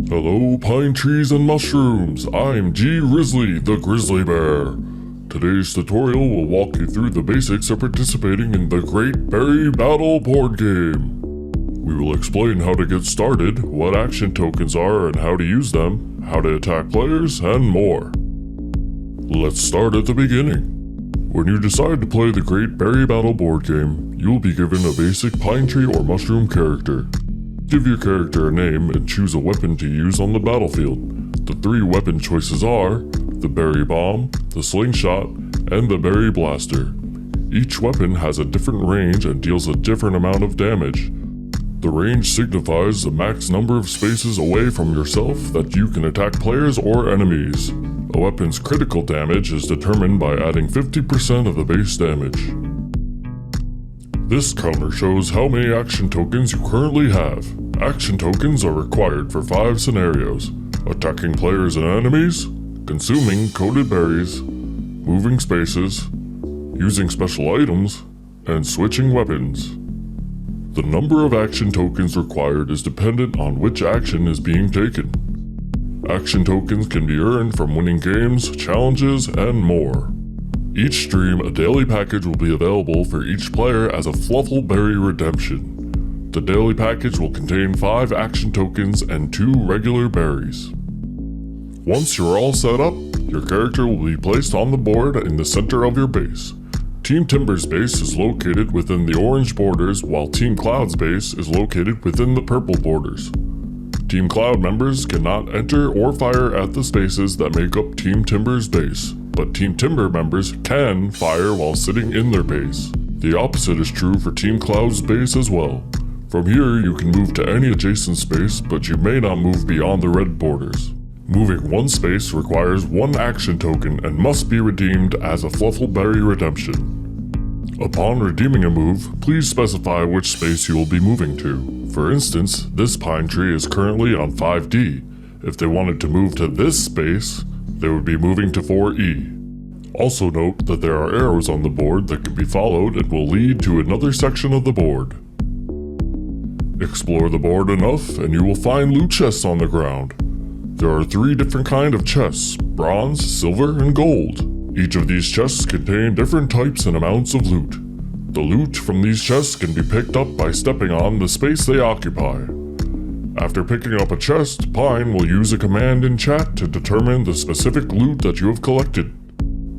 Hello, pine trees and mushrooms. I'm G Grizzly, the grizzly bear. Today's tutorial will walk you through the basics of participating in the Great Berry Battle board game. We will explain how to get started, what action tokens are and how to use them, how to attack players, and more. Let's start at the beginning. When you decide to play the Great Berry Battle board game, you will be given a basic pine tree or mushroom character. Give your character a name and choose a weapon to use on the battlefield. The three weapon choices are the Berry Bomb, the Slingshot, and the Berry Blaster. Each weapon has a different range and deals a different amount of damage. The range signifies the max number of spaces away from yourself that you can attack players or enemies. A weapon's critical damage is determined by adding 50% of the base damage. This counter shows how many action tokens you currently have. Action tokens are required for 5 scenarios: attacking players and enemies, consuming coated berries, moving spaces, using special items, and switching weapons. The number of action tokens required is dependent on which action is being taken. Action tokens can be earned from winning games, challenges, and more. Each stream, a daily package will be available for each player as a Fluffleberry redemption. The daily package will contain 5 action tokens and 2 regular berries. Once you're all set up, your character will be placed on the board in the center of your base. Team Timber's base is located within the orange borders, while Team Cloud's base is located within the purple borders. Team Cloud members cannot enter or fire at the spaces that make up Team Timber's base, but Team Timber members can fire while sitting in their base. The opposite is true for Team Cloud's base as well. From here, you can move to any adjacent space, but you may not move beyond the red borders. Moving one space requires 1 action token and must be redeemed as a Fluffleberry redemption. Upon redeeming a move, please specify which space you will be moving to. For instance, this pine tree is currently on 5D. If they wanted to move to this space, they would be moving to 4E. Also note that there are arrows on the board that can be followed and will lead to another section of the board. Explore the board enough and you will find loot chests on the ground. There are 3 different kinds of chests: bronze, silver, and gold. Each of these chests contain different types and amounts of loot. The loot from these chests can be picked up by stepping on the space they occupy. After picking up a chest, Pine will use a command in chat to determine the specific loot that you have collected.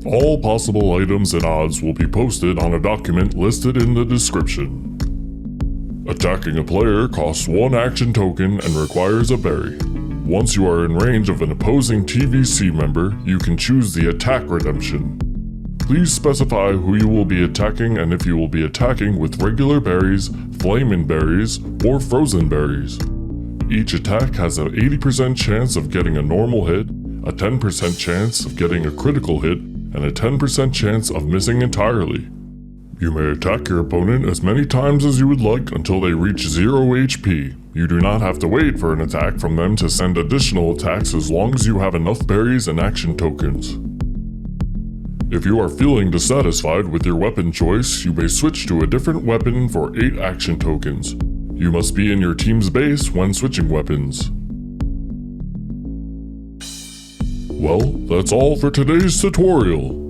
All possible items and odds will be posted on a document listed in the description. Attacking a player costs 1 action token and requires a berry. Once you are in range of an opposing TVC member, you can choose the attack redemption. Please specify who you will be attacking and if you will be attacking with regular berries, flamin' berries, or frozen berries. Each attack has an 80% chance of getting a normal hit, a 10% chance of getting a critical hit, and a 10% chance of missing entirely. You may attack your opponent as many times as you would like until they reach 0 HP. You do not have to wait for an attack from them to send additional attacks as long as you have enough berries and action tokens. If you are feeling dissatisfied with your weapon choice, you may switch to a different weapon for 8 action tokens. You must be in your team's base when switching weapons. Well, that's all for today's tutorial.